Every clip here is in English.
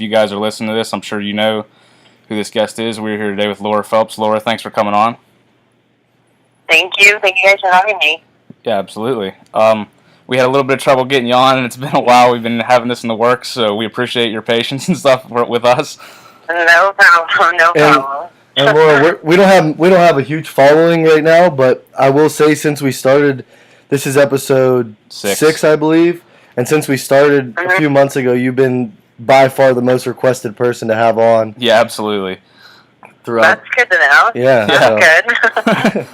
if you guys are listening to this, I'm sure you know who this guest is. We're here today with Laura Phelps. Laura, thanks for coming on. Thank you. Thank you guys for having me. Yeah, absolutely. We had a little bit of trouble getting you on, and it's been a while. We've been having this in the works, so we appreciate your patience and stuff with us. No problem. No problem. And Laura, we don't have a huge following right now, but I will say since we started, this is episode 6, I believe, and since we started a few months ago, you've been by far the most requested person to have on. Yeah, absolutely. Throughout. That's good to know. Yeah, that's good.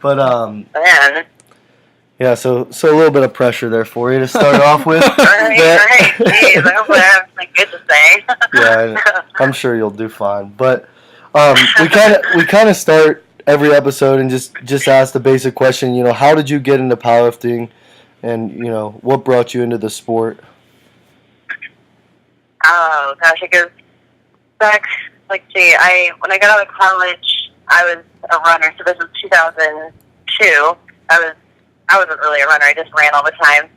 But Man. Yeah, so a little bit of pressure there for you to start off with. Right. Jeez, I hope I have something good to say. Yeah, I'm sure you'll do fine. But we kind of start every episode and just ask the basic question. You know, how did you get into powerlifting, and you know what brought you into the sport? Oh gosh, it goes back. Like, gee, when I got out of college, I was a runner. So this was 2002. I wasn't really a runner. I just ran all the time.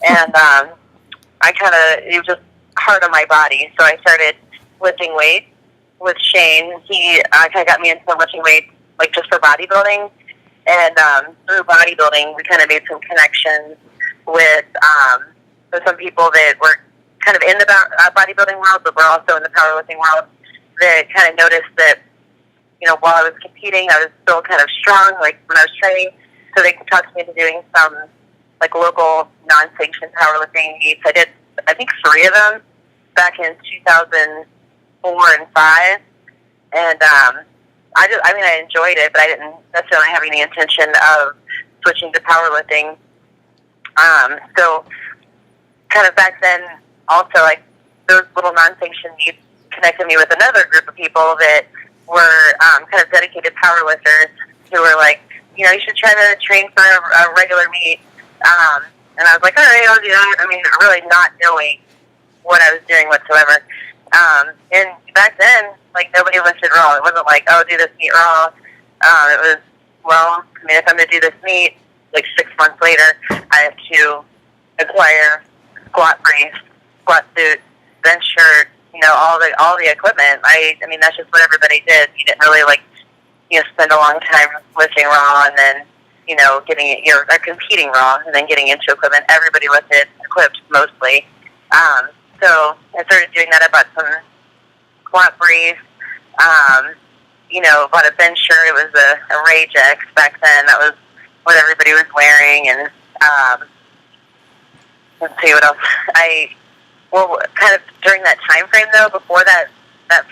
And it was just hard on my body. So I started lifting weights with Shane. He kind of got me into lifting weights, like just for bodybuilding. And through bodybuilding, we kind of made some connections with some people that were kind of in the bodybuilding world, but were also in the powerlifting world, that kind of noticed that, you know, while I was competing, I was still kind of strong, like when I was training. So they talked me into doing some, like, local non-sanctioned powerlifting meets. I did, I think, 3 of them back in 2004 and 5. And I enjoyed it, but I didn't necessarily have any intention of switching to powerlifting. So kind of back then, also, like, those little non-sanctioned meets connected me with another group of people that were kind of dedicated powerlifters who were like, you know, you should try to train for a regular meet. And I was like, all right, I'll do that. I mean, really not knowing what I was doing whatsoever. And back then, like, nobody lifted raw. It wasn't like, oh, do this meet raw. It was, well, I mean, if I'm going to do this meet, like 6 months later, I have to acquire squat brief, squat suit, bench shirt, you know, all the equipment. I mean, that's just what everybody did. You didn't really, like, you know, spend a long time lifting raw and then, you know, competing raw and then getting into equipment. Everybody lifted equipped mostly. So I started doing that. I bought some squat briefs, you know, bought a bench shirt. It was a Rage X back then. That was what everybody was wearing. And let's see what else. Kind of during that time frame, though, before that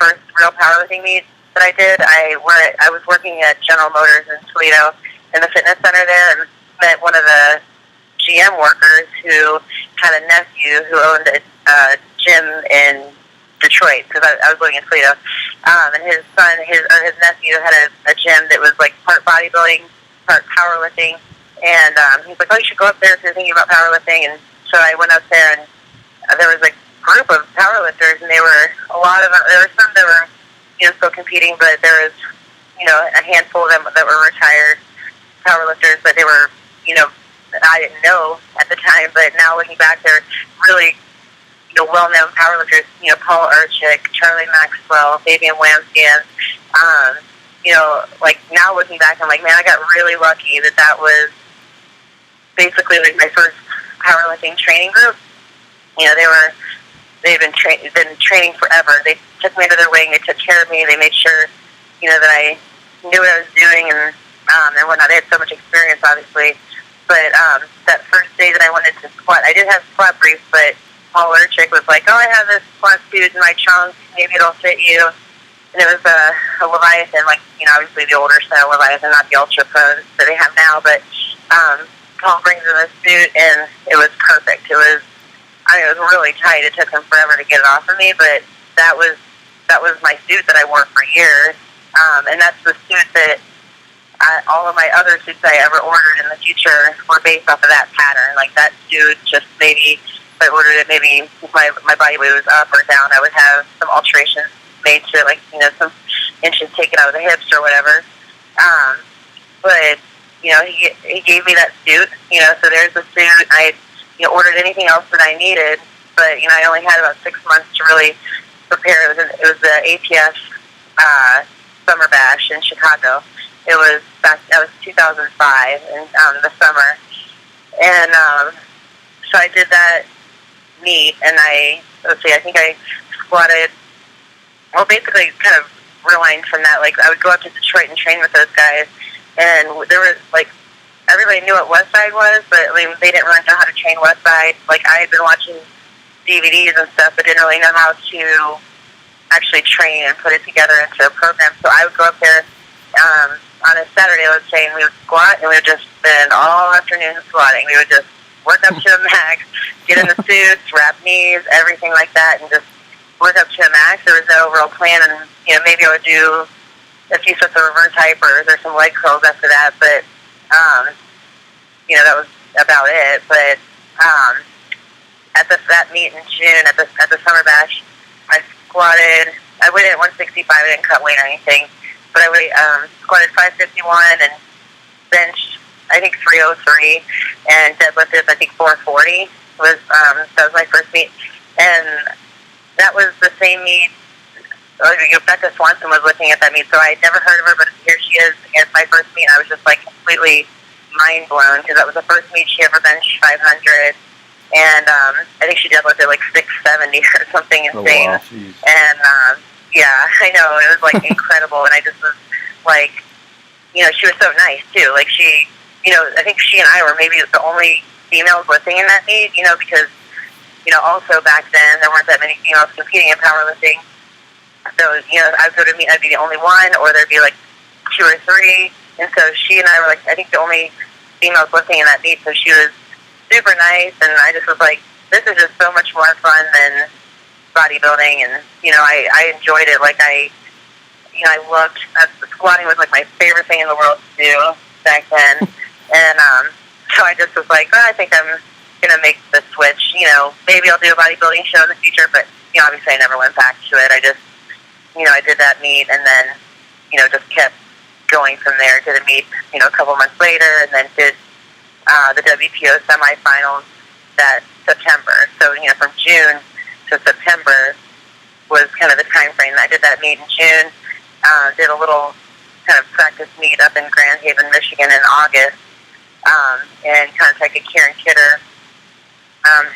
first real powerlifting meet that I did, I was working at General Motors in Toledo in the fitness center there, and met one of the GM workers who had a nephew who owned a gym in Detroit, because I was living in Toledo, and his nephew had a gym that was like part bodybuilding, part powerlifting, and he's like, oh, you should go up there if you're thinking about powerlifting. And so I went up there, and there was a group of powerlifters, and there were some that were, you know, still competing, but there was, you know, a handful of them that were retired powerlifters, but they were, you know, I didn't know at the time, but now looking back, they're really, you know, well-known powerlifters, you know, Paul Urchik, Charlie Maxwell, Fabian Wamsgans. You know, like, now looking back, I'm like, man, I got really lucky that was basically like my first powerlifting training group. You know, they've been training forever. They took me under their wing. They took care of me. They made sure, you know, that I knew what I was doing and whatnot. They had so much experience, obviously. But that first day that I wanted to squat, I did have squat briefs, but Paul Urchik was like, oh, I have this squat suit in my trunk. Maybe it'll fit you. And it was a Leviathan, like, you know, obviously the older style Leviathan, not the Ultra Pro that they have now. But Paul brings in this suit, and it was perfect. It was really tight. It took him forever to get it off of me, but that was my suit that I wore for years. And that's the suit that all of my other suits I ever ordered in the future were based off of that pattern. Like, that suit, just maybe if I ordered it, maybe if my body weight was up or down, I would have some alterations made to it, like, you know, some inches taken out of the hips or whatever. But, you know, he gave me that suit, you know, so there's the suit. I, you know, ordered anything else that I needed, but, you know, I only had about 6 months to really prepare. It was the ATF summer bash in Chicago. It was that was 2005 in the summer, and so I did that meet, and I think I squatted. Well, basically, kind of rewind from that. Like, I would go up to Detroit and train with those guys, and there was like everybody knew what Westside was, but I mean, they didn't really know how to train Westside. Like, I had been watching DVDs and stuff, but didn't really know how to actually train and put it together into a program. So I would go up there on a Saturday, let's say, and we would squat, and we would just spend all afternoon squatting. We would just work up to a max, get in the suits, wrap knees, everything like that, and just work up to a max. There was no real plan, and maybe I would do a few sets of reverse hypers or some leg curls after that, but that was about it. But at that meet in June, at the summer bash, I squatted. I weighed at 165. I didn't cut weight or anything, but I squatted 551 and benched I think 303 and deadlifted I think 440. That was my first meet, and that was the same meet. Becca Swanson was looking at that meet, so I had never heard of her, but here she is at my first meet. I was just like completely mind blown because that was the first meet she ever benched 500. And I think she deadlifted like 670 or something insane. Oh, wow. And yeah, I know, it was like incredible. And I just was like, she was so nice too. Like I think she and I were maybe the only females lifting in that meet, because, also back then there weren't that many females competing in powerlifting. So, I would go to meet, I'd be the only one, or there'd be like 2 or 3. And so she and I were like, I think the only females lifting in that meet. So she was super nice, and I just was like, this is just so much more fun than bodybuilding, and I enjoyed it. Like I loved squatting was like my favorite thing in the world to do back then, and so I just was like, I think I'm gonna make the switch. Maybe I'll do a bodybuilding show in the future, but obviously I never went back to it. I just I did that meet, and then just kept going from there. Did a meet a couple months later, and then did the WPO semifinals that September. So, from June to September was kind of the time frame. I did that meet in June, did a little kind of practice meet up in Grand Haven, Michigan in August, and contacted Karen Kidder,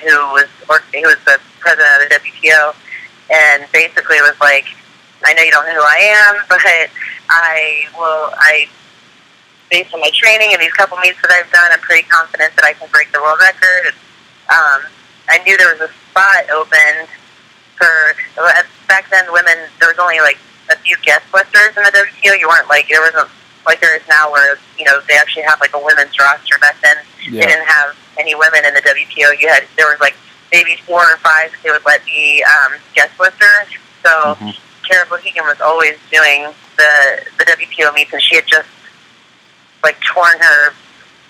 who was the president of the WPO, and basically was like, I know you don't know who I am, but based on my training and these couple meets that I've done, I'm pretty confident that I can break the world record. I knew there was a spot open back then, women, there was only like a few guest lifters in the WTO. You weren't like, there wasn't like there is now where, they actually have like a women's roster. Back then, They didn't have any women in the WTO. There was like maybe 4 or 5 they would let be guest lifters. So Kara Bohegan was always doing the WPO meets, and she had just like torn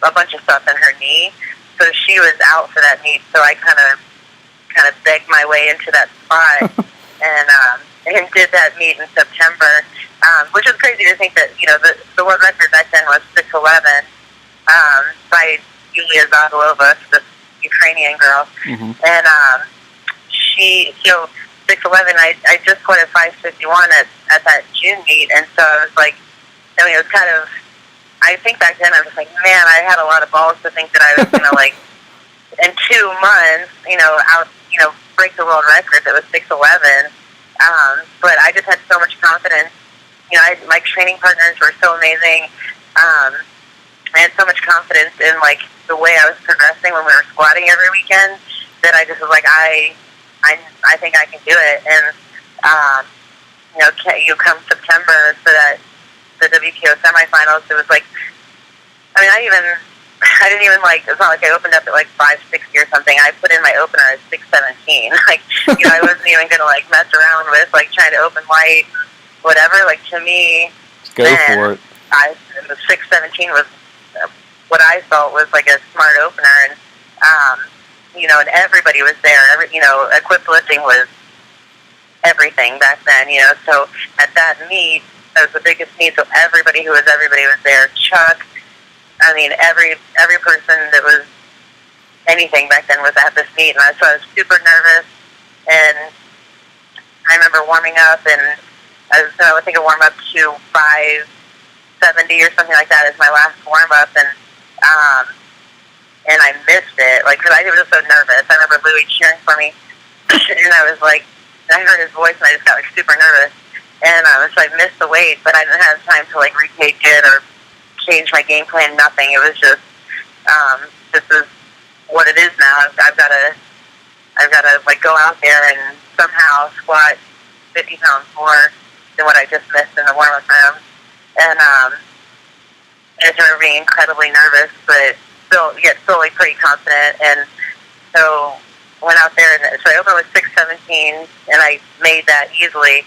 a bunch of stuff in her knee, so she was out for that meet. So I kind of begged my way into that spot, and did that meet in September, which is crazy to think that the world record back then was 6'11" by Yulia Zagalova, this Ukrainian girl, and she 6'11". I just squatted 551 at that June meet, and so I was like, it was kind of. I think back then I was like, man, I had a lot of balls to think that I was gonna like in 2 months, break the world record that was 6'11". But I just had so much confidence. My training partners were so amazing. I had so much confidence in like the way I was progressing when we were squatting every weekend that I just was like, I think I can do it. And you come September for that. The WPO semifinals, it was like, I didn't even like, it's not like I opened up at like 560 or something. I put in my opener at 617. Like, I wasn't even gonna like mess around with like trying to open light, whatever. Like, to me, go for it. The 617 was what I felt was like a smart opener, and and everybody was there. Equipped lifting was everything back then. So at that meet. That was the biggest meet, so everybody was there. Chuck, every person that was anything back then was at this meet, and so I was super nervous, and I remember warming up, and I think I warmed up to 570 or something like that as my last warm up, and I missed it, like, because I was so nervous. I remember Louis cheering for me, and I was like, I heard his voice, and I just got like super nervous, and so I missed the weight, but I didn't have time to like retake it or change my game plan. Nothing. It was just this is what it is now. I've got to like go out there and somehow squat 50 pounds more than what I just missed in the warm-up room. And I remember being incredibly nervous, but still like pretty confident. And so went out there, and so I opened with 617, and I made that easily.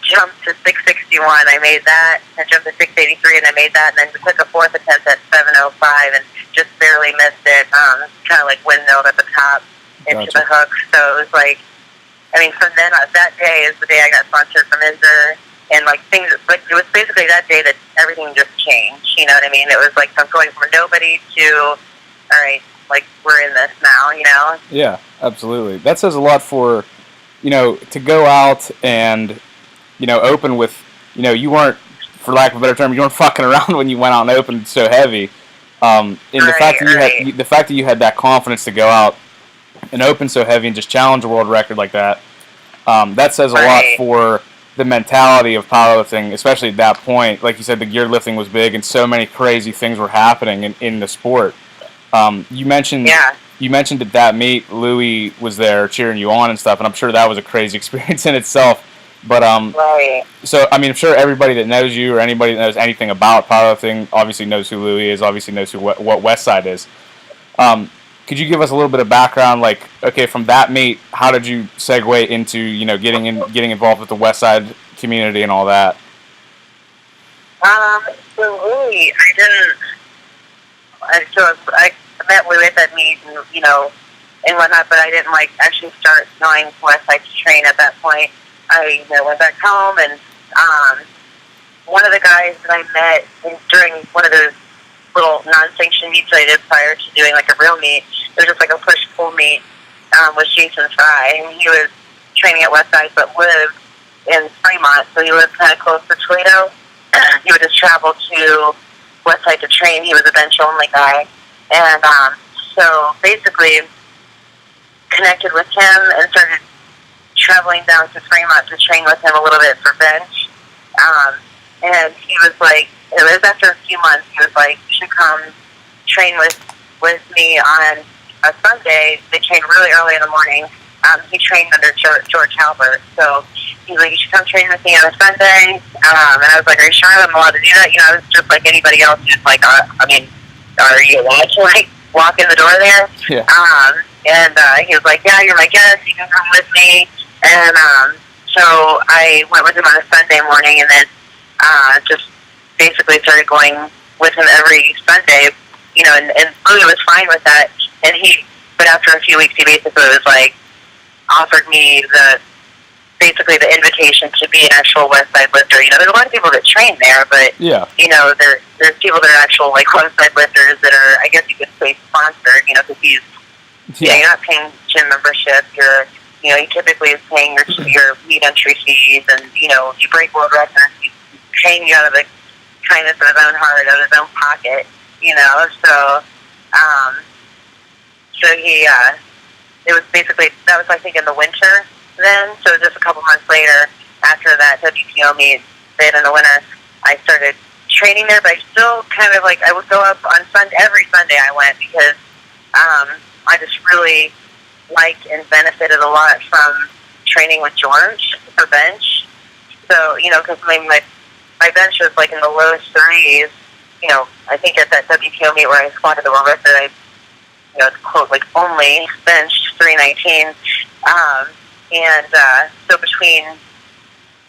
Jumped to 661, I made that. I jumped to 683, and I made that, and then took a fourth attempt at 705, and just barely missed it. Kind of like windmilled at the top into the hook. So it was like, I mean, from then on, that day is the day I got sponsored from Isner, and like things, like it was basically that day that everything just changed. You know what I mean? It was like from going from nobody to, all right, like we're in this now. You know? Yeah, absolutely. That says a lot for, you know, to go out and, you know, open with, you know, you weren't, for lack of a better term, you weren't fucking around when you went out and opened so heavy. And the fact that you had that confidence to go out and open so heavy and just challenge a world record like that, that says a lot for the mentality of powerlifting, especially at that point. Like you said, the gear lifting was big and so many crazy things were happening in the sport. You mentioned at that meet, Louis was there cheering you on and stuff, and I'm sure that was a crazy experience in itself. But so I mean, I'm sure everybody that knows you or anybody that knows anything about powerlifting obviously knows who Louis is, obviously knows who what Westside is. Could you give us a little bit of background, like, okay, from that meet, how did you segue into, you know, getting involved with the Westside community and all that? So Louis, I met Louis at that meet, and you know, and whatnot, but I didn't like actually start going to Westside to train at that point. I went back home, and one of the guys that I met during one of those little non-sanctioned meets I did prior to doing like a real meet, it was just like a push-pull meet, was Jason Fry, and he was training at Westside but lived in Fremont, so he lived kind of close to Toledo. He would just travel to Westside to train. He was a bench-only guy, and so basically connected with him and started traveling down to Fremont to train with him a little bit for bench. And he was like, it was after a few months, he was like, you should come train with me on a Sunday. They trained really early in the morning. He trained under George Halbert. So he's like, you should come train with me on a Sunday. And I was like, are you sure I'm allowed to do that? You know, I was just like anybody else who's like, I mean, are you allowed to like walk in the door there? Yeah. And he was like, yeah, you're my guest. You can come with me. And so I went with him on a Sunday morning, and then just basically started going with him every Sunday, you know, and Louis was fine with that. But after a few weeks, he basically was like, offered me basically the invitation to be an actual Westside lifter. You know, there's a lot of people that train there, but, you know, there's people that are actual, like, Westside lifters that are, I guess you could say, sponsored, you know, because you're not paying gym membership, you know, he typically is paying your meet entry fees, and, you know, you break world records, he's paying you out of the kindness of his own heart, out of his own pocket, you know, so he, it was basically, that was, I think, in the winter then, so just a couple months later, after that WPO meet then in the winter, I started training there, but I still kind of, like, I would go up on every Sunday I went, because I just really liked and benefited a lot from training with George for bench. So, you know, because my bench was like in the low 3s. You know, I think at that WPO meet where I squatted the world record, I, you know, quote, like, only benched 319. So between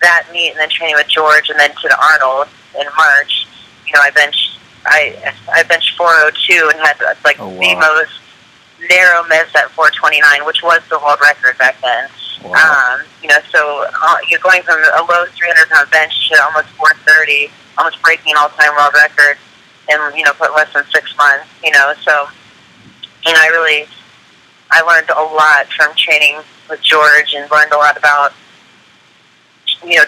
that meet and then training with George and then to the Arnold in March, you know, I benched 402 and had like the most narrow miss at 429, which was the world record back then. Wow. You know, so you're going from a low 300-pound bench to almost 430, almost breaking an all-time world record in, you know, less than 6 months, you know. So, you know, I really I learned a lot from training with George, and learned a lot about,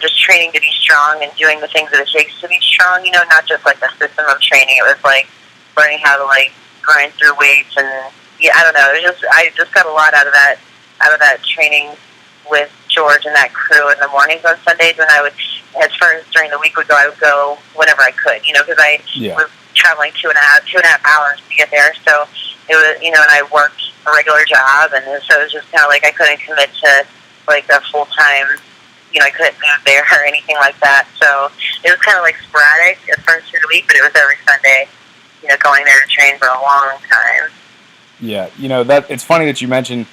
just training to be strong and doing the things that it takes to be strong, not just like the system of training. It was like learning how to like grind through weights, and I don't know. I just got a lot out of that training with George and that crew in the mornings on Sundays. When I would, as far as during the week would go, I would go whenever I could, because I was traveling 2.5 hours to get there. So it was, and I worked a regular job, and so it was just kind of like I couldn't commit to like a full time. I couldn't move there or anything like that. So it was kind of like sporadic at first through the week, but it was every Sunday, going there to train for a long time. Yeah, that it's funny that you mentioned,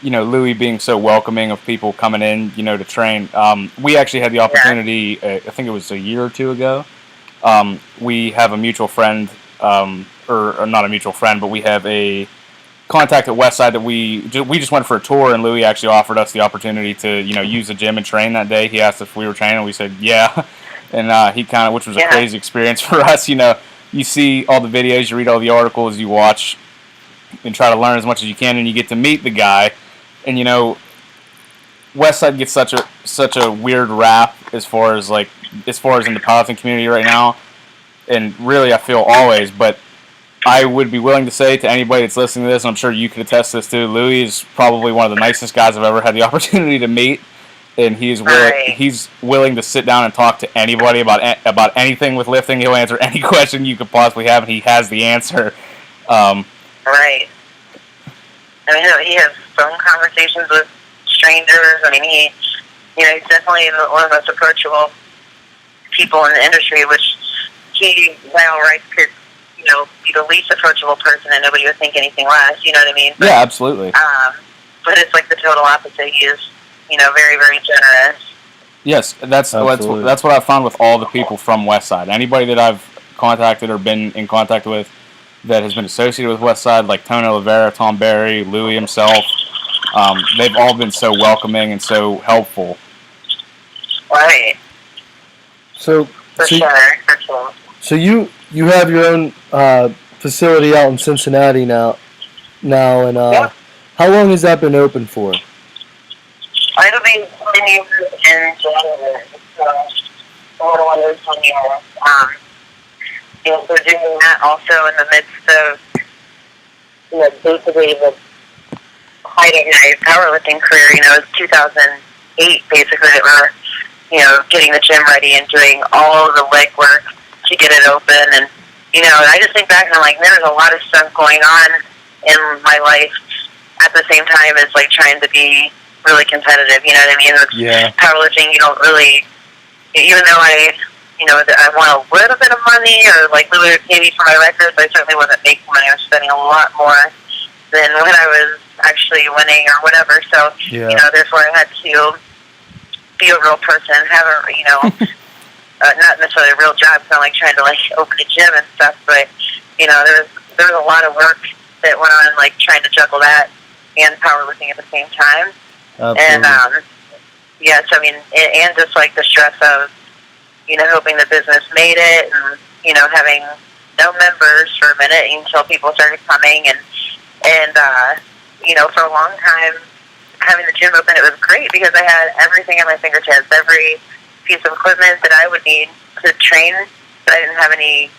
Louis being so welcoming of people coming in, to train. We actually had the opportunity, I think it was a year or two ago. We have a mutual friend, or not a mutual friend, but we have a contact at Westside that we just went for a tour, and Louis actually offered us the opportunity to use the gym and train that day. He asked if we were training, we said yeah, and he kind of, which was a crazy experience for us. You see all the videos, you read all the articles, you watch, and try to learn as much as you can, and you get to meet the guy. And Westside gets such a weird rap as far as in the powerlifting community right now, and really I feel always, but I would be willing to say to anybody that's listening to this, and I'm sure you could attest this too, Louis is probably one of the nicest guys I've ever had the opportunity to meet, and he's willing to sit down and talk to anybody about anything with lifting. He'll answer any question you could possibly have, and he has the answer. Right. I mean, he has phone conversations with strangers. I mean, he's definitely one of the most approachable people in the industry, which he, by all rights, could, be the least approachable person, and nobody would think anything less. You know what I mean? But, yeah, absolutely. But it's like the total opposite. He is, very, very generous. Yes, that's what I've found with all the people from Westside. Anybody that I've contacted or been in contact with that has been associated with Westside, like Tony Oliveira, Tom Barry, Louis himself, they've all been so welcoming and so helpful. Right. So you have your own facility out in Cincinnati now, and how long has that been open for? It'll be 10 years in January, so a little under 10 years. So doing that also in the midst of, basically the height of my powerlifting career, it's 2008 basically that we're, getting the gym ready and doing all of the legwork to get it open. And, I just think back and I'm like, there's a lot of stuff going on in my life at the same time as like trying to be really competitive, you know what I mean? With powerlifting, you don't really, even though I want a little bit of money, or like Louis would pay me for my records, I certainly wasn't making money. I was spending a lot more than when I was actually winning or whatever. So, therefore I had to be a real person, have a, not necessarily a real job, so I'm like trying to like open a gym and stuff, but, there was a lot of work that went on, like trying to juggle that and powerlifting at the same time. Absolutely. And, so I mean, and just like the stress of, hoping the business made it, and, having no members for a minute until people started coming, and for a long time, having the gym open, it was great because I had everything at my fingertips, every piece of equipment that I would need to train, but I didn't have any,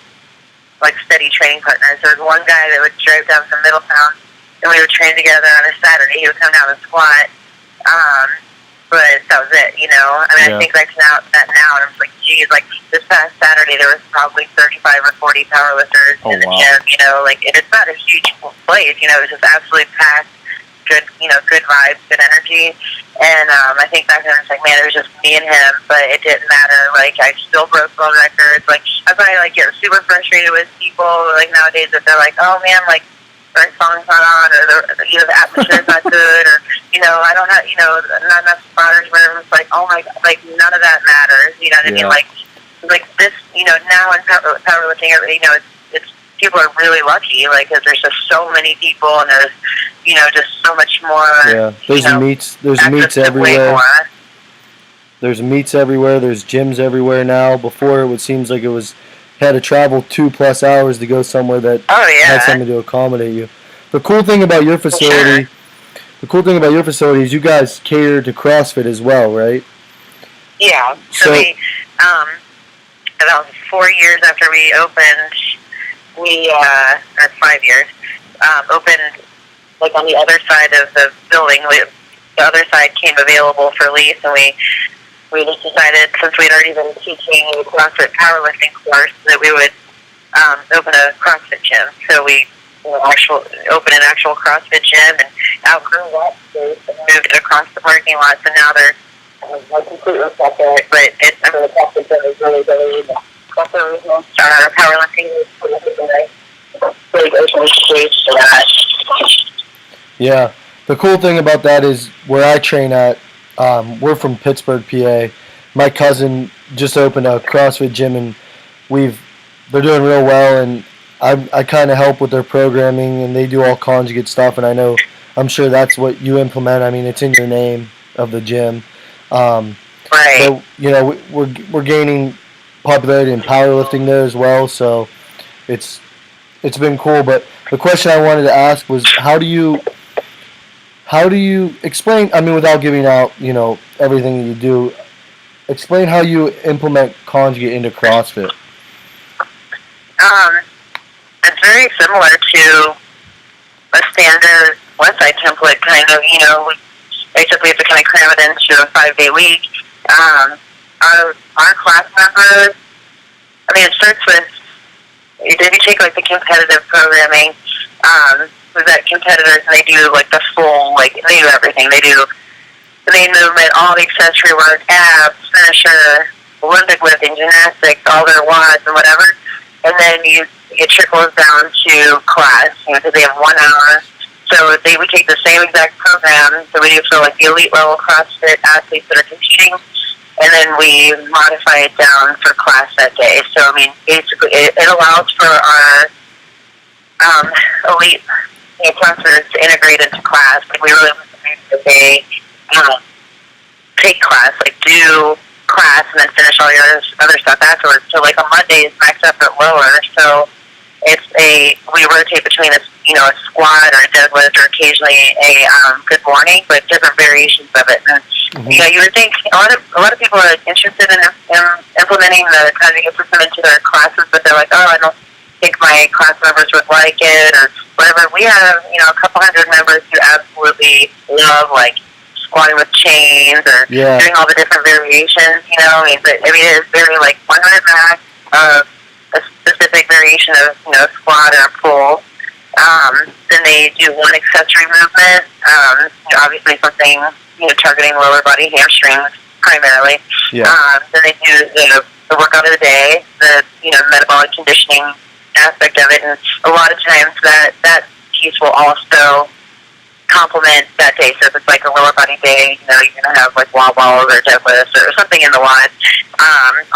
like, steady training partners. There was one guy that would drive down from Middletown, and we would train together on a Saturday. He would come down and squat, but that was it, I mean, I think back to that now, and I'm like, geez, like, this past Saturday, there was probably 35 or 40 powerlifters in the gym, and it's not a huge place, it was just absolutely packed, good, good vibes, good energy, and I think back then, it's like, man, it was just me and him, but it didn't matter, like, I still broke world records, like, I probably, like, get super frustrated with people, like, nowadays, if they're like, oh, man, like, our song's not on, or the atmosphere's not good, or, I don't have, not enough spotters, whatever. It's like, oh my God, like, none of that matters, you know what I mean? Like this, now in powerlifting, it's people are really lucky, like, because there's just so many people, and there's, just so much more. Yeah, there's meets everywhere. There's meets everywhere. There's gyms everywhere now. Before, it seems like had to travel 2+ hours to go somewhere that had something to accommodate you. The cool thing about your Sure. facility, is you guys cater to CrossFit as well, right? Yeah. So we, about 4 years after we opened, or 5 years, opened like on the other side of the building. The other side came available for lease, and we just decided, since we'd already been teaching a CrossFit powerlifting course, that we would open a CrossFit gym. So we opened an actual CrossFit gym and outgrew that space and moved it across the parking lot. So now they're completely separate, but the CrossFit gym is really, really that's the reason we started our powerlifting is really open space for that. Yeah. The cool thing about that is where I train at, we're from Pittsburgh, PA. My cousin just opened a CrossFit gym, and they're doing real well, and I kind of help with their programming, and they do all conjugate stuff, and I'm sure that's what you implement. I mean, it's in your name of the gym. Right. But, we're gaining popularity in powerlifting there as well, so it's been cool. But the question I wanted to ask was, how do you explain, I mean, without giving out, everything that you do, explain how you implement conjugate into CrossFit? It's very similar to a standard Westside template, kind of, basically have to kind of cram it into a 5-day week. Our class members, it starts with, if you take like the competitive programming, we've got competitors, and they do like the full, they do everything. They do the main movement, all the accessory work, abs, finisher, Olympic lifting, gymnastics, all their WODs and whatever. And then it trickles down to class, because they have 1 hour. So we take the same exact program that we do for like the elite level CrossFit athletes that are competing, and then we modify it down for class that day. So basically, it allows for our elite CrossFitters to integrate into class. Like, we really want that they take class, do class, and then finish all your other stuff afterwards. So like on Monday is max effort lower. So we rotate between a squat or a deadlift, or occasionally a good morning, but different variations of it. And you would think a lot of people are interested in implementing the conjugate system into their classes, but they're like, oh, I don't think my class members would like it, or whatever. We have a couple hundred members who absolutely love squatting with chains, or doing all the different variations. It is very 100 max of a specific variation of squat or pull. Then they do one accessory movement, obviously something targeting lower body, hamstrings primarily. Then they do the workout of the day, the metabolic conditioning aspect of it, and a lot of times that piece will also complement that day. So if it's a lower body day, you're gonna have wall balls or deadlifts or something in the WOD.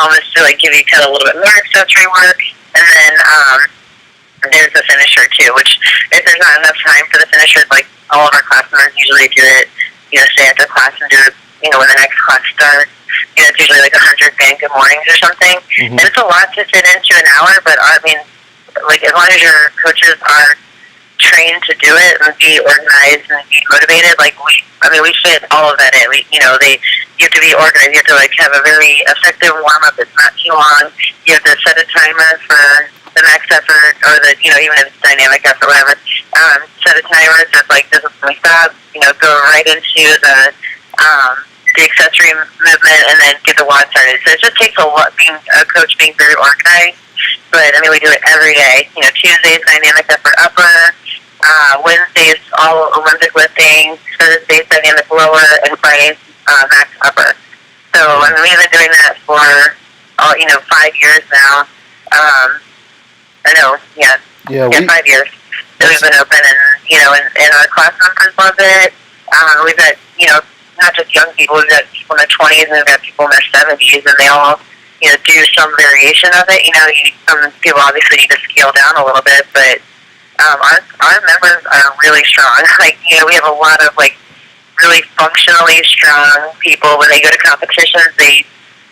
Almost to give you kind of a little bit more accessory work, and then there's the finisher too. Which, if there's not enough time for the finisher, all of our class members usually do it, stay after class and do it, when the next class starts. It's usually 100 band good mornings or something, and it's a lot to fit into an hour. But as long as your coaches are trained to do it and be organized and be motivated, we fit all of that in. You have to be organized. You have to have a very effective warm up that's not too long. You have to set a timer for the max effort, or even if it's dynamic effort, whatever. Set a timer so it's this is when we stop. Go right into the accessory movement, and then get the WOD started. So it just takes a lot, being a coach, being very organized. But we do it every day. Tuesdays dynamic effort upper. Wednesdays all Olympic lifting, Thursdays dynamic lower, and Fridays max upper. So we've been doing that for 5 years now. 5 years that we've been open, and our class members love it. We've got not just young people, we've got people in their 20s, and we've got people in their 70s, and they all do some variation of it. Some people obviously need to scale down a little bit, but our members are really strong. We have a lot of really functionally strong people. When they go to competitions, they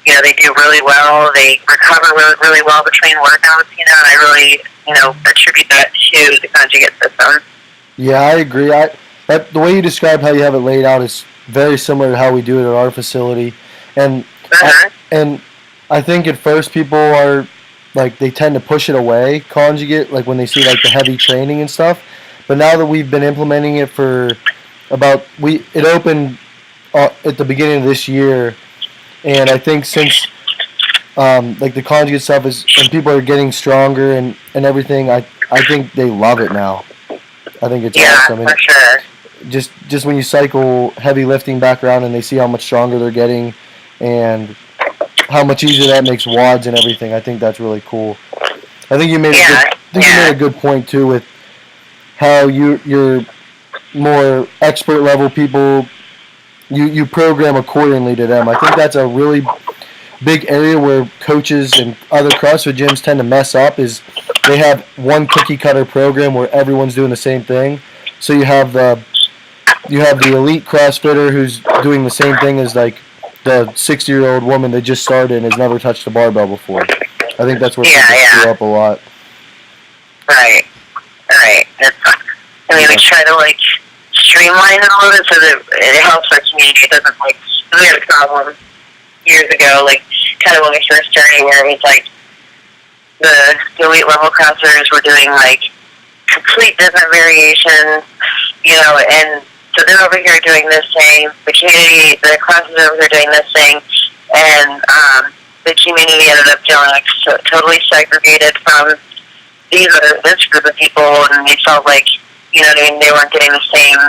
do really well. They recover really, really well between workouts. And I really attribute that to the conjugate system. Yeah, I agree. The way you described how you have it laid out is very similar to how we do it at our facility, and Uh-huh. I think at first people are like they tend to push it away, conjugate, like when they see like the heavy training and stuff. But now that we've been implementing it for it opened at the beginning of this year, and I think since like the conjugate stuff is and people are getting stronger and everything, I think they love it now. I think it's Yeah, awesome. for sure. Just when you cycle heavy lifting back around and they see how much stronger they're getting and how much easier that makes wads and everything, I think that's really cool. I think you made you made a good point too with how you're more expert level people. You program accordingly to them. I think that's a really big area where coaches and other CrossFit gyms tend to mess up is they have one cookie cutter program where everyone's doing the same thing. So you have the elite CrossFitter who's doing the same thing as like the 60-year-old woman that just started and has never touched a barbell before. I think that's where people screw up a lot. Right. We try to like streamline it a little bit so that it helps our community. It doesn't like we had a problem years ago, like kind of when we first started, where it was like the elite level CrossFitters were doing like complete different variations, and so they're over here doing this thing, the CrossFitters over here doing this thing, and the community ended up feeling like totally segregated from this group of people, and they felt like, they weren't getting the same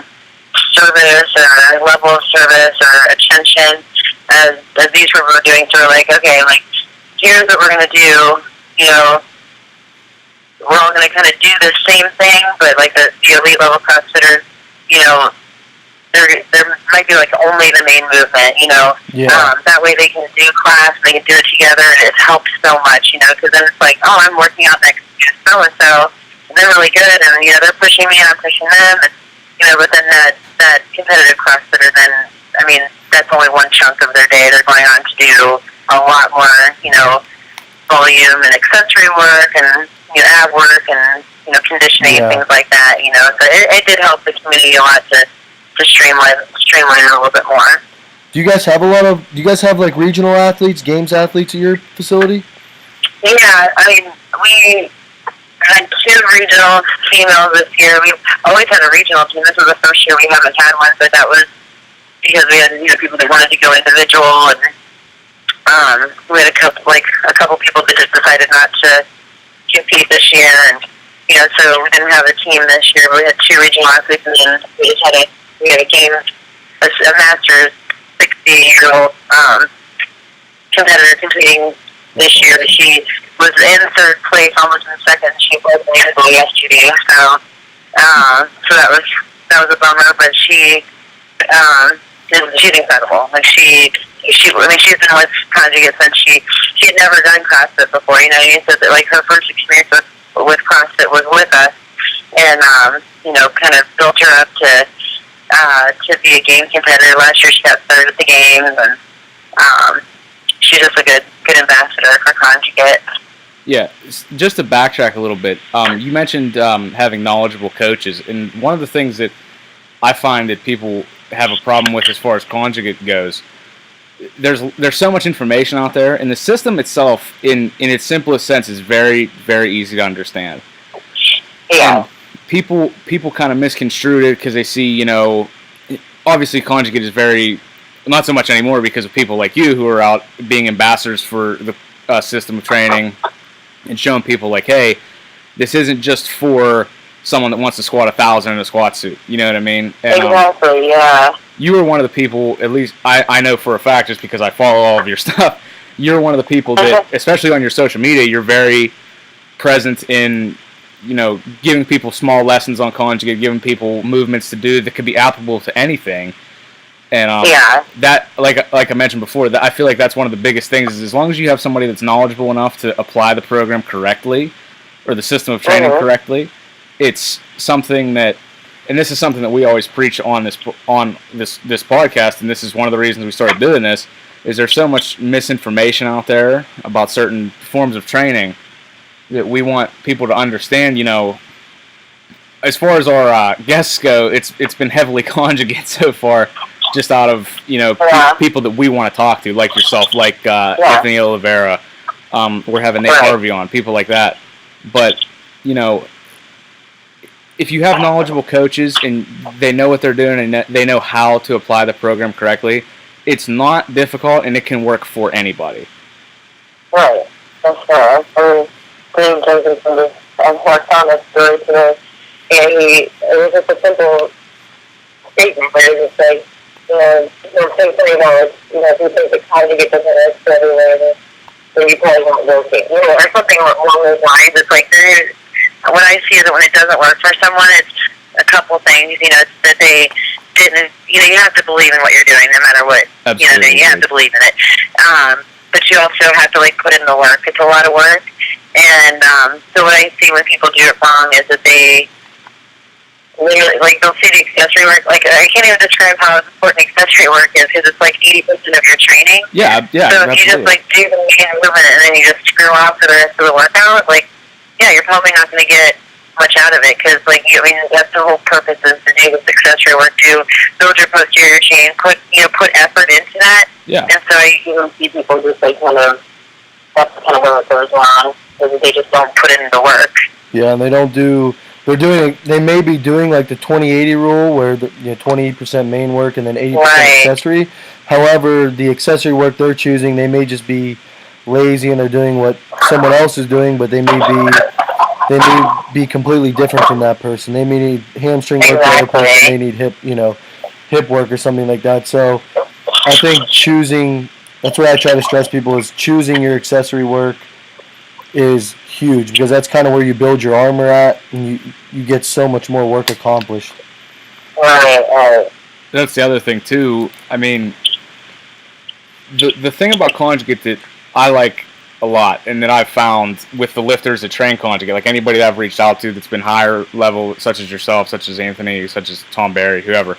service or level of service or attention as these people were doing. So we're like, okay, like, here's what we're going to do, we're all going to kind of do the same thing, but like the elite level CrossFitters, there might be like only the main movement, that way they can do class, they can do it together, and it helps so much, because then it's like, oh, I'm working out next to so-and-so, and they're really good, and, they're pushing me, and I'm pushing them, and, but then that competitive CrossFitter, then, I mean, that's only one chunk of their day. They're going on to do a lot more, volume and accessory work, and, ab work, and, conditioning and things like that, so it did help the community a lot to streamline it a little bit more. Do you guys have like regional athletes, games athletes at your facility? Yeah, I mean, we had 2 regional females this year. We've always had a regional team. This was the first year we haven't had one, but that was because we had people that wanted to go individual, and we had a couple people that just decided not to compete this year, and so we didn't have a team this year. But we had 2 regional athletes, and then we had a game, a Masters 60-year-old competitor competing this year. She was in 3rd place, almost in 2nd. She was able yesterday, so that was a bummer. But she's incredible. Like she's been with conjugate since she had never done CrossFit before. You said that like her first experience with CrossFit was with us, and kind of built her up to be a game competitor. Last year she got 3rd at the games, and she's just a good ambassador for conjugate. Yeah, just to backtrack a little bit, you mentioned having knowledgeable coaches, and one of the things that I find that people have a problem with as far as conjugate goes, there's so much information out there, and the system itself, in its simplest sense, is very, very easy to understand. Yeah. People kind of misconstrued it because they see, obviously conjugate is very, not so much anymore because of people like you who are out being ambassadors for the system of training and showing people like, hey, this isn't just for someone that wants to squat 1,000 in a squat suit. You know what I mean? And, exactly, yeah. You were one of the people, at least I know for a fact just because I follow all of your stuff, you're one of the people that, especially on your social media, you're very present in, giving people small lessons on conjugate, giving people movements to do that could be applicable to anything. And that, like I mentioned before, that I feel like that's one of the biggest things is as long as you have somebody that's knowledgeable enough to apply the program correctly or the system of training correctly, it's something that, and this is something that we always preach on this podcast, and this is one of the reasons we started doing this, is there's so much misinformation out there about certain forms of training that we want people to understand, as far as our guests go, it's been heavily conjugate so far, just out of people that we want to talk to, like yourself, like Anthony Oliveira. We're having Nate Harvey on, people like that. But if you have knowledgeable coaches and they know what they're doing and they know how to apply the program correctly, it's not difficult and it can work for anybody. Right. That's fair. Green Jersey worked on this story today, and it was just a simple statement, but it was just like, think pretty well, if you think the conjugate doesn't work for everywhere, then you probably won't work it. Or something along those lines. It's like, what I see is that when it doesn't work for someone, it's a couple things, it's that they didn't, you have to believe in what you're doing no matter what. Absolutely. You have to believe in it. But you also have to, put in the work. It's a lot of work. And so what I see when people do it wrong is that they literally, they'll see the accessory work. I can't even describe how important accessory work is because it's 80% of your training. Yeah. So if you just, do the main movement and then you just screw off for the rest of the workout, you're probably not going to get much out of it because, that's the whole purpose is to do this accessory work, to build your posterior chain, put effort into that. Yeah. And so you see people just, that's kind of where it goes wrong, is they just don't put in the work. Yeah, and they may be doing the 20-80 rule where the 20% main work and then 80% accessory. However, the accessory work they're choosing, they may just be lazy and they're doing what someone else is doing, but they may be completely different from that person. They may need hamstring work, the other person may need hip work or something like that. So I think that's what I try to stress people, is choosing your accessory work is huge, because that's kind of where you build your armor at, and you get so much more work accomplished. Right. That's the other thing too. I mean, the thing about conjugate that I like a lot, and that I've found with the lifters that train conjugate, anybody that I've reached out to that's been higher level, such as yourself, such as Anthony, such as Tom Barry, whoever,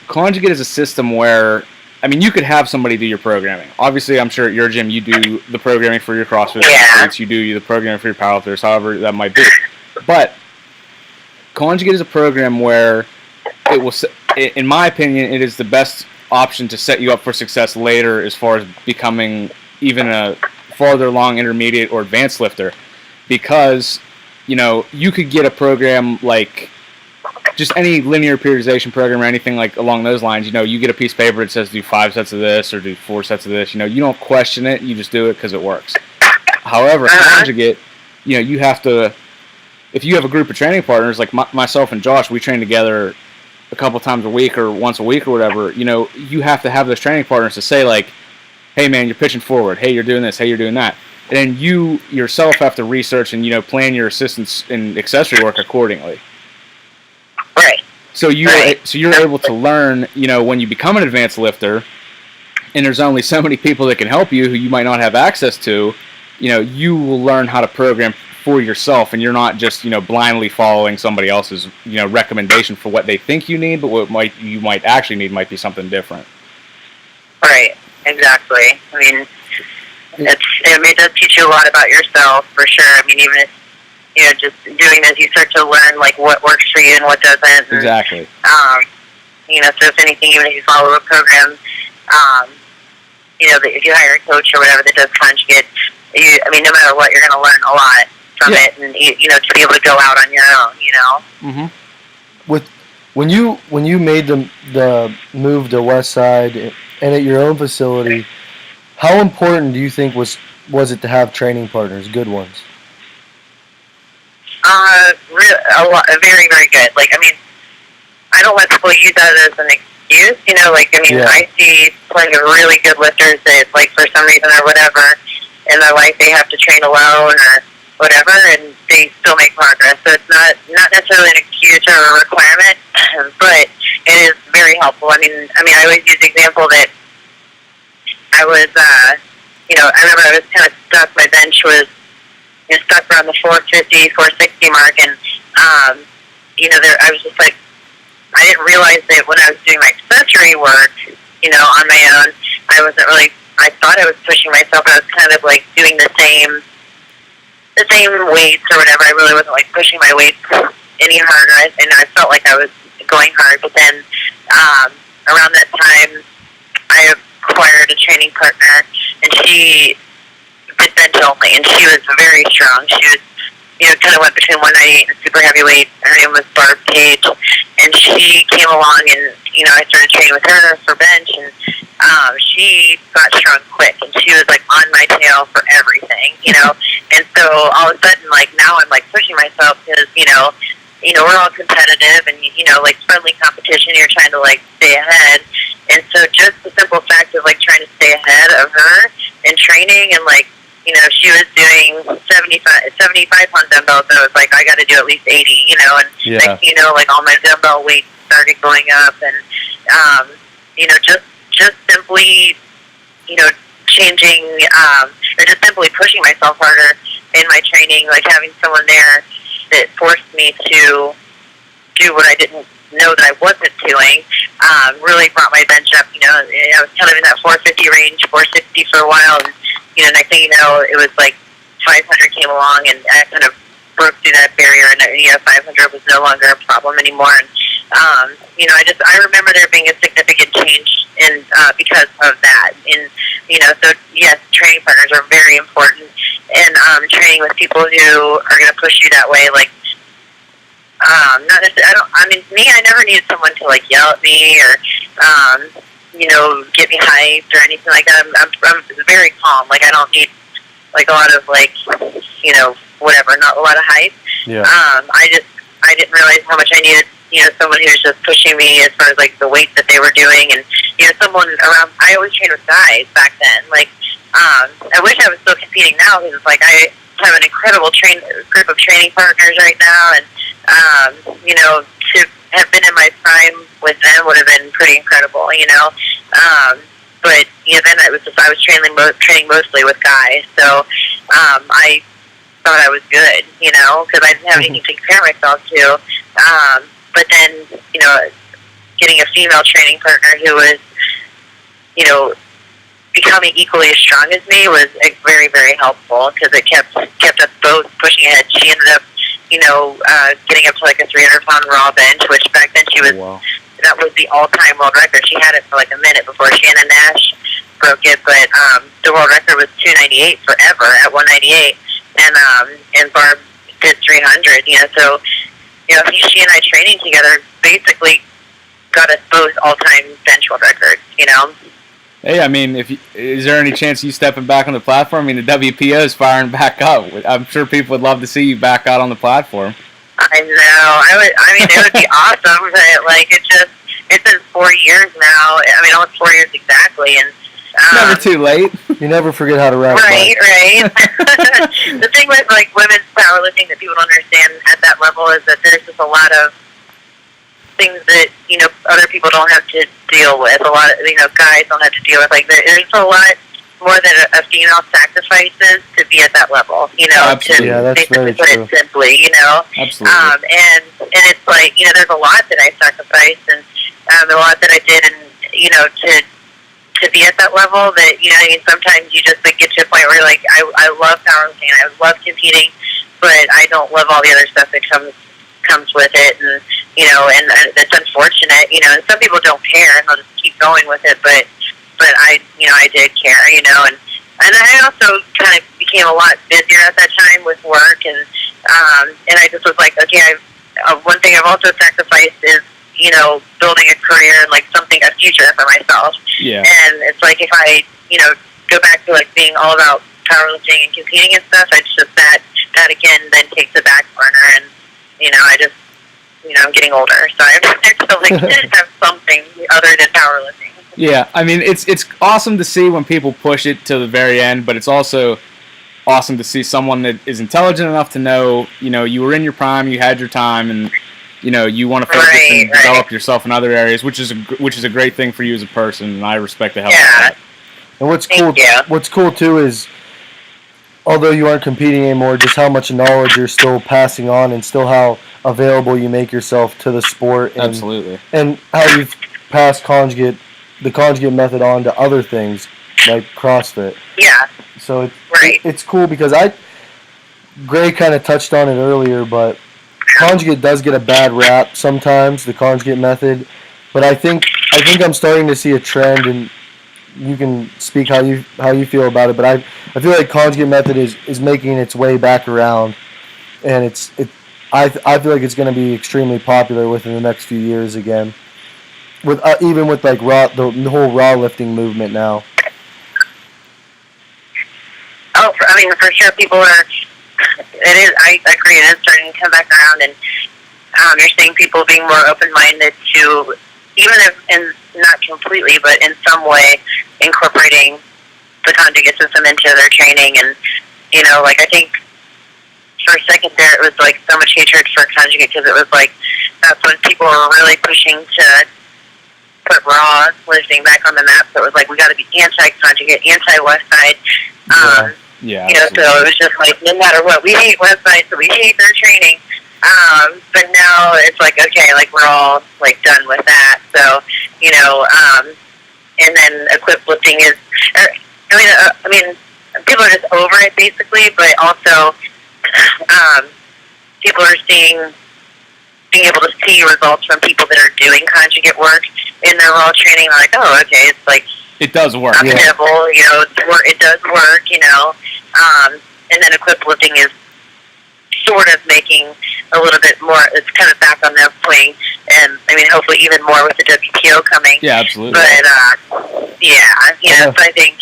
conjugate is a system where, you could have somebody do your programming. Obviously, I'm sure at your gym you do the programming for your CrossFit athletes, you do the programming for your powerlifters, however that might be. But conjugate is a program where it will, in my opinion, it is the best option to set you up for success later as far as becoming even a farther along intermediate or advanced lifter, because you could get a program just any linear periodization program or anything along those lines. You get a piece of paper that says do 5 sets of this or do 4 sets of this. You don't question it, you just do it because it works. However, conjugate, you have to, if you have a group of training partners myself and Josh, we train together a couple times a week or once a week or whatever, you have to have those training partners to say hey man, you're pitching forward, hey, you're doing this, hey, you're doing that. And you yourself have to research and, plan your assistance and accessory work accordingly. Right. So you're able to learn, when you become an advanced lifter, and there's only so many people that can help you who you might not have access to, you will learn how to program for yourself, and you're not just blindly following somebody else's recommendation for what they think you need, but what you might actually need might be something different. Right. Exactly. It does teach you a lot about yourself for sure. Even if just doing this, you start to learn what works for you and what doesn't. And, exactly. So if anything, even if you follow a program, if you hire a coach or whatever that does conjugate, no matter what, you're going to learn a lot from it, and to be able to go out on your own. Mm-hmm. When you made the move to Westside and at your own facility, how important do you think was it to have training partners, good ones? Very, very good. I don't let people use that as an excuse. I see plenty of really good lifters that, for some reason or whatever in their life, they have to train alone or whatever, and they still make progress. So it's not necessarily an excuse or a requirement, but it is very helpful. I always use the example that I was, I remember I was kind of stuck. My bench was stuck around the 450, 460 mark, and I was just I didn't realize that when I was doing my accessory work, on my own, I wasn't really. I thought I was pushing myself, but I was kind of doing the same the same weights or whatever. I really wasn't like pushing my weights any harder, and I felt like I was going hard. But then around that time, I acquired a training partner, and she did bench only, and she was very strong. She was, kind of went between 198 and super heavyweight. Her name was Barb Cage, and she came along, and I started training with her for bench, and she got strong quick, and she was like on my tail for everything, And so all of a sudden, like now I'm like pushing myself because we're all competitive, and like friendly competition. You're trying to like stay ahead, and so just the simple fact of like trying to stay ahead of her in training, and like she was doing 75 on dumbbells, and it was like I got to do at least 80, and like all my dumbbell weights started going up, and just simply changing or just simply pushing myself harder in my training, like having someone there that forced me to do what I didn't know that I wasn't doing, really brought my bench up. I was kind of in that 450 range, 460 for a while, and next thing you know, it was like 500 came along, and I kind of broke through that barrier, and 500 was no longer a problem anymore. And I remember there being a significant change in because of that. And so yes, training partners are very important, and training with people who are going to push you that way, like. Not necessarily, I never needed someone to like yell at me or, get me hyped or anything like that. I'm very calm. Like I don't need like a lot of like, whatever, not a lot of hype. Yeah. I didn't realize how much I needed, someone who was just pushing me as far as like the weight that they were doing, and someone around. I always trained with guys back then. Like, I wish I was still competing now because it's like I have an incredible group of training partners right now, and to have been in my prime with them would have been pretty incredible, But then I was training mostly with guys, so I thought I was good, because I didn't have anything to compare myself to. But then, getting a female training partner who was, becoming equally as strong as me was very, very helpful because it kept us both pushing ahead. She ended up, getting up to like a 300-pound raw bench, which back then she was, that was the all-time world record. She had it for like a minute before Shannon Nash broke it, but the world record was 298 forever at 198, and Barb did 300. So she and I training together basically got us both all-time bench world records. Hey, is there any chance you stepping back on the platform? The WPO is firing back up. I'm sure people would love to see you back out on the platform. I know. It would be awesome, but like it's been 4 years now. Almost 4 years exactly, and never too late. You never forget how to ride. Right. The thing with like women's powerlifting that people don't understand at that level is that there's just a lot of things that other people don't have to deal with. A lot of guys don't have to deal with. Like there's a lot more than a female sacrifices to be at that level. Absolutely. Yeah, that's very put true. it simply. Absolutely. And it's like there's a lot that I sacrificed, and a lot that I did, and to be at that level that sometimes you just like get to a point where you're like I love powerlifting, I love competing, but I don't love all the other stuff that comes with it, and and it's unfortunate, and some people don't care and they'll just keep going with it, but I I did care, and I also kind of became a lot busier at that time with work, and I just was like, okay, one thing I've also sacrificed is building a career and like a future for myself. Yeah. And it's like if I go back to like being all about powerlifting and competing and stuff, it's just that again then takes the back burner, and I just I'm getting older, so I have to like have something other than powerlifting. Yeah, it's awesome to see when people push it to the very end, but it's also awesome to see someone that is intelligent enough to know, you were in your prime, you had your time, and you want to focus and develop yourself in other areas, which is a great thing for you as a person, and I respect the hell out of that. And what's cool too is, although you aren't competing anymore, just how much knowledge you're still passing on, and still how available you make yourself to the sport. And, absolutely. And how you've passed the conjugate method on to other things like CrossFit. Yeah. So it's cool because Gray kind of touched on it earlier, but conjugate does get a bad rap sometimes, the conjugate method. But I think I'm starting to see a trend, and you can speak how you feel about it. But I feel like conjugate method is making its way back around, and I feel like it's going to be extremely popular within the next few years again. With even with like the whole raw lifting movement now. Oh, I mean, for sure, people are. It is. I agree. It is starting to come back around, and you're seeing people being more open-minded to, even if not completely, but in some way, incorporating the conjugate system into their training. And like I think for a second there, it was like so much hatred for conjugate because it was like that's when people were really pushing to put raw lifting back on the map. So it was like we got to be anti-conjugate, anti-Westside. Yeah. So it was just like no matter what, we hate Westside, so we hate their training. But now it's like okay, like we're all like done with that. So and then equipped lifting is. I mean, people are just over it basically, but also people are being able to see results from people that are doing conjugate work in their raw training. Like, oh, okay, it's like it does work. Untenable, it does work, and then equipped lifting is sort of making a little bit more. It's kind of back on the swing, and I mean, hopefully even more with the WPO coming. Yeah, absolutely. But so I think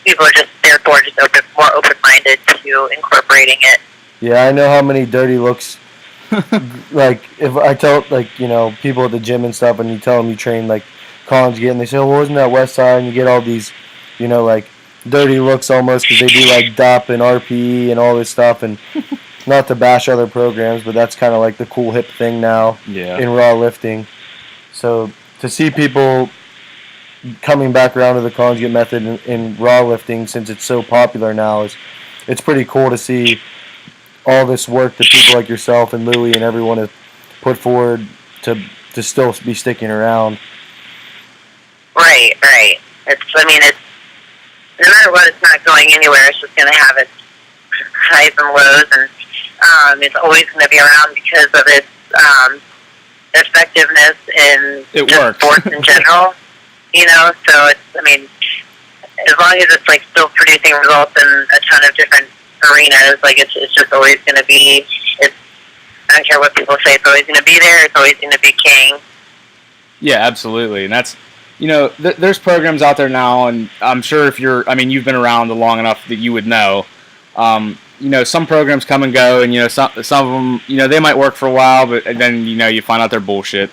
people are just therefore just more open-minded to incorporating it. Yeah, I know how many dirty looks. Like if I tell people at the gym and stuff, and you tell them you train like conjugate, and they say, "Oh, well, isn't that Westside?" And you get all these, like dirty looks almost because they do like DAPP and RPE and all this stuff, and not to bash other programs, but that's kind of like the cool hip thing now in raw lifting. So to see people coming back around to the conjugate method in raw lifting, since it's so popular now, it's pretty cool to see all this work that people like yourself and Louie and everyone have put forward to still be sticking around. Right. It's no matter what, it's not going anywhere. It's just going to have its highs and lows, and it's always going to be around because of its effectiveness in sports in general. So it's, as long as it's like still producing results in a ton of different arenas, like it's just always going to be. I don't care what people say. It's always going to be there. It's always going to be king. Yeah, absolutely, and that's there's programs out there now, and I'm sure if you've been around long enough that you would know. Some programs come and go, and some of them, they might work for a while, but then you find out they're bullshit.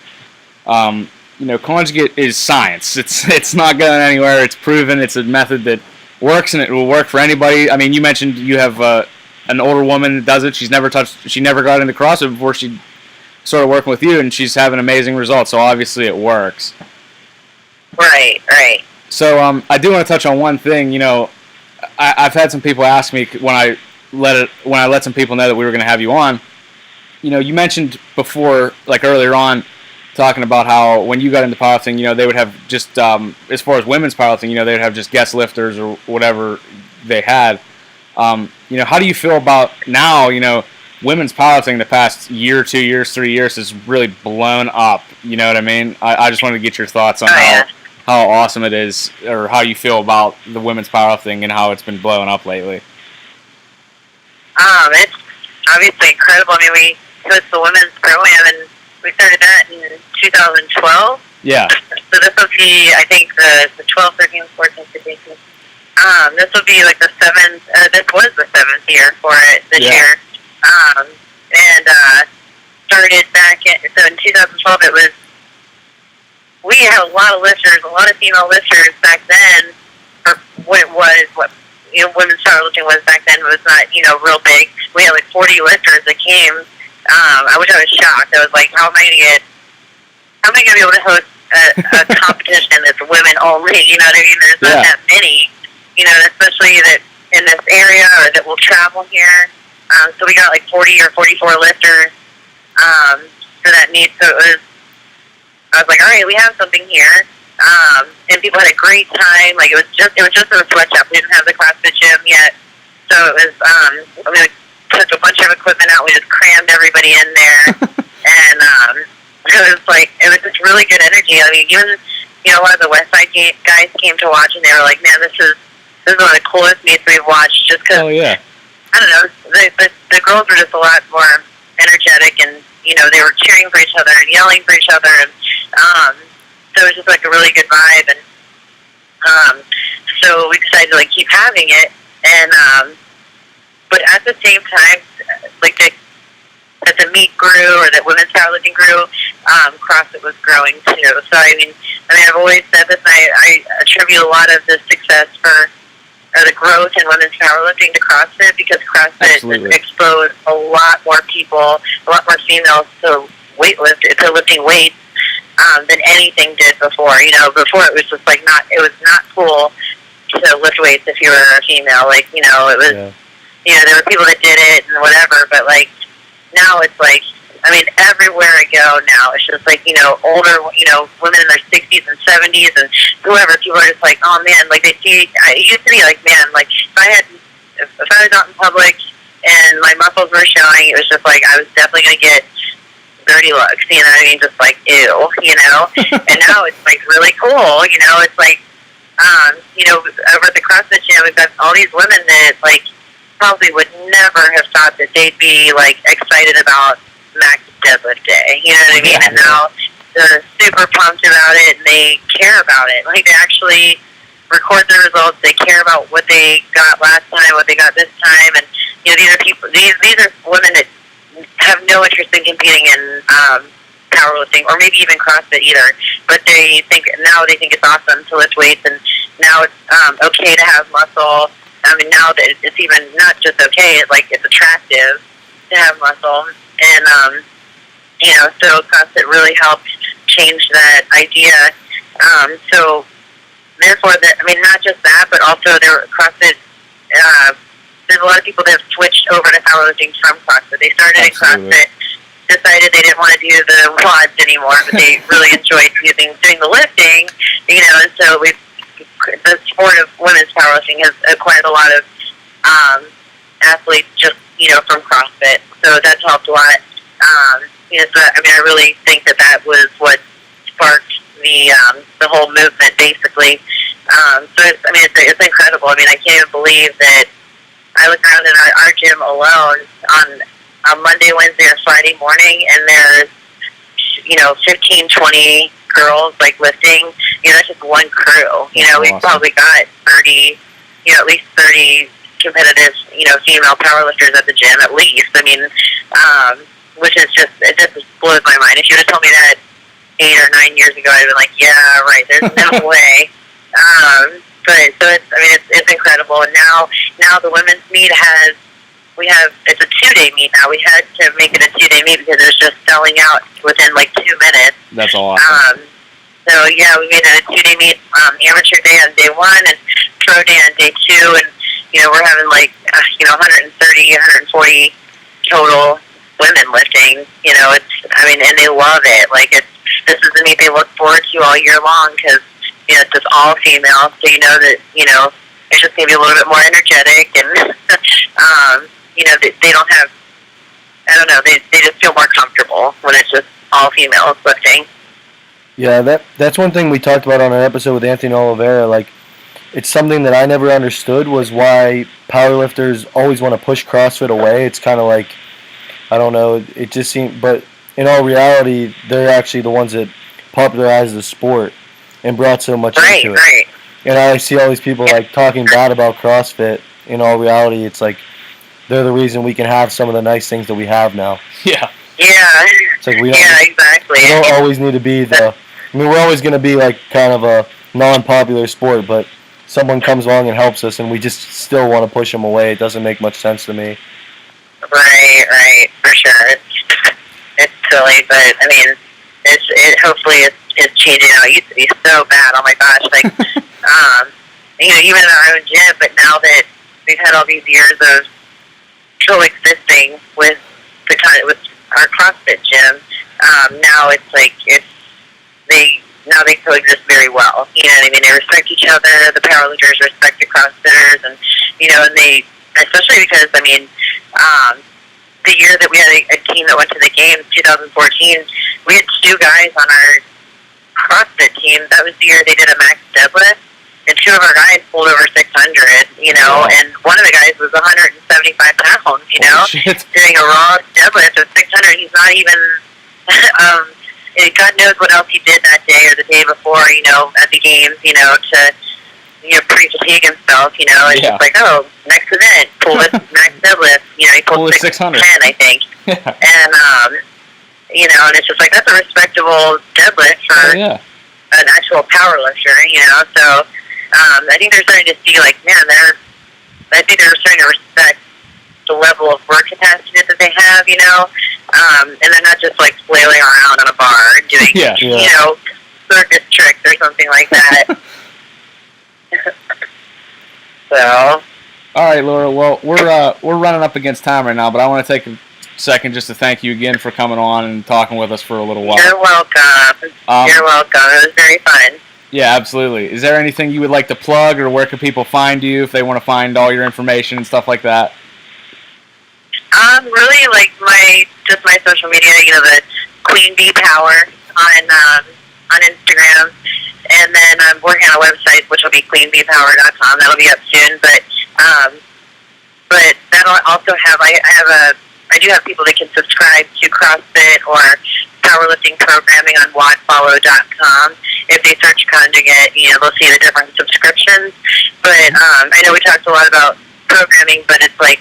Conjugate is science. It's not going anywhere. It's proven. It's a method that works, and it will work for anybody. I mean, you mentioned you have an older woman that does it. She never got into CrossFit before she started working with you, and she's having amazing results. So obviously, it works. Right. So I do want to touch on one thing. I've had some people ask me when I let some people know that we were going to have you on. You mentioned before, like earlier on, talking about how when you got into powerlifting, they would have just as far as women's powerlifting, they would have just guest lifters or whatever they had. How do you feel about now? Women's powerlifting the past year, 2 years, 3 years has really blown up. You know what I mean? I just wanted to get your thoughts on how awesome it is, or how you feel about the women's powerlifting and how it's been blowing up lately. It's obviously incredible. I mean, we host the women's program, and we started that in 2012. Yeah. So this will be, I think, the 12, 13, 14, 15. This will be like the seventh. This was the seventh year for it this year. Started back in 2012. It was. We had a lot of lifters, a lot of female lifters back then. For what it was, women's powerlifting was back then, was not real big. We had like 40 lifters that came. I was shocked. I was like, how am I gonna be able to host a competition that's women only? You know what I mean? There's not that many. Especially that in this area or that will travel here. So we got like 40 or 44 lifters for that need. So I was like, all right, we have something here. And people had a great time. Like it was just in a sweatshop. We didn't have the CrossFit gym yet. So it was, took a bunch of equipment out. We just crammed everybody in there, and it was just really good energy. I mean, even a lot of the Westside guys came to watch, and they were like, "Man, this is one of the coolest meets we've watched." Just because, I don't know, the girls were just a lot more energetic, and they were cheering for each other and yelling for each other, and so it was just like a really good vibe. And so we decided to keep having it, and but at the same time, that the meet grew, or that women's powerlifting grew, CrossFit was growing too. So I mean, I've always said this, and I attribute a lot of the success or the growth in women's powerlifting to CrossFit, because CrossFit has exposed a lot more people, a lot more females to lifting weights than anything did before. Before it was just it was not cool to lift weights if you were a female. It was, there were people that did it and whatever, but now it's everywhere I go now, it's just older, women in their 60s and 70s and whoever, people are just oh man, they see, it used to be man, if I was out in public and my muscles were showing, it was just I was definitely going to get dirty looks, you know what I mean, just ew, and now it's really cool, it's over at the CrossFit gym, we've got all these women that probably would never have thought that they'd be excited about max deadlift day, you know what I mean? And now they're super pumped about it, and they care about it. They actually record the results. They care about what they got last time, what they got this time, and these are people. These are women that have no interest in competing in powerlifting or maybe even CrossFit either. But they think it's awesome to lift weights, and now it's okay to have muscle. I mean, now that it's even not just okay, it's attractive to have muscle. And, so CrossFit really helped change that idea. So, therefore, not just that, but also CrossFit, there's a lot of people that have switched over to powerlifting from CrossFit. They started in CrossFit, decided they didn't want to do the quads anymore, but they really enjoyed doing the lifting, and so the sport of women's powerlifting has acquired a lot of athletes just, from CrossFit. So that's helped a lot. I really think that was what sparked the whole movement, basically. So it's incredible. I can't even believe that I look around in our gym alone on a Monday, Wednesday, or Friday morning, and there's 15, 20 girls lifting. That's just one crew. We've probably got 30, at least 30 competitive, female powerlifters at the gym, at least. Which is it just blows my mind. If you would have told me that 8 or 9 years ago, I'd have been yeah, right, there's no way. But it's incredible. And now the women's meet it's a 2-day meet now. We had to make it a 2-day meet because it was just selling out within 2 minutes. That's awesome. So yeah, we made it a 2-day meet, amateur day on day 1 and pro day on day 2, and we're having 130, 140 total women lifting. And they love it. This is the meet they look forward to all year long, because it's just all female, so that it's just going to be a little bit more energetic, and they don't have, I don't know, they just feel more comfortable when it's just all females lifting. Yeah, that's one thing we talked about on our episode with Anthony Oliveira. It's something that I never understood, was why powerlifters always want to push CrossFit away. It's kind of I don't know, it just seemed, but in all reality, they're actually the ones that popularized the sport and brought so much into it. Right. And I see all these people talking bad about CrossFit. In all reality, it's they're the reason we can have some of the nice things that we have now. Yeah. Yeah. It's exactly. We don't always need to be we're always going to be kind of a non-popular sport, but someone comes along and helps us, and we just still want to push them away. It doesn't make much sense to me. Right, for sure. It's silly, but hopefully it's changing. It used to be so bad. Oh my gosh, even in our own gym. But now that we've had all these years of coexisting with our CrossFit gym, now it's they coexist very well. You know what I mean? They respect each other. The powerlifters respect the CrossFitters, and and they, especially because The year that we had a team that went to the games, 2014, we had 2 guys on our CrossFit team. That was the year they did a max deadlift, and 2 of our guys pulled over 600, you know, and one of the guys was 175 pounds, you know, doing a raw deadlift of 600. He's not even, God knows what else he did that day or the day before, you know, at the games, you know, to, you know, pre-fatigue himself, you know. It's just like, oh, next event, pull this max deadlift. You know, he pulled 610, I think. And, you know, and it's just like, that's a respectable deadlift for an actual power lifter, you know. So I think they're starting to see, like, man, I think they're starting to respect the level of work capacity that they have, you know. And they're not just, like, flailing around on a bar and doing, you know, circus tricks or something like that. So. All right, Laura. Well, we're running up against time right now, but I want to take a second just to thank you again for coming on and talking with us for a little while. You're welcome. You're welcome. It was very fun. Yeah, absolutely. Is there anything you would like to plug, or where can people find you if they want to find all your information and stuff like that? Really, like my social media. You know, the Queen Bee Power on Instagram. And then I'm working on a website, which will be queenbeepower.com. That'll be up soon. But that'll also have I do have people that can subscribe to CrossFit or powerlifting programming on wadfollow.com. If they search conjugate, you know, they'll see the different subscriptions. But I know we talked a lot about programming, but it's like,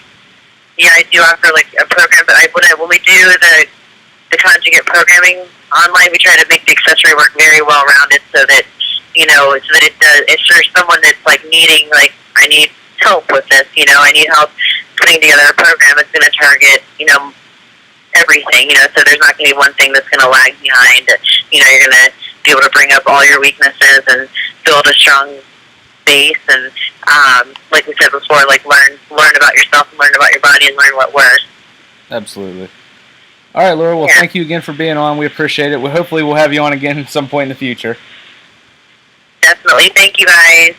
yeah, I do offer like a program. But when we do the conjugate programming online, we try to make the accessory work very well rounded, so that, you know, so that it does. If there's someone that's like needing, like, I need help with this, you know, I need help putting together a program that's going to target, you know, everything, you know, so there's not going to be one thing that's going to lag behind. You know, you're going to be able to bring up all your weaknesses and build a strong base, and like we said before, like learn about yourself and learn about your body and learn what works. Absolutely. All right, Laura. Well, thank you again for being on. We appreciate it. Hopefully we'll have you on again at some point in the future. Definitely. Thank you, guys.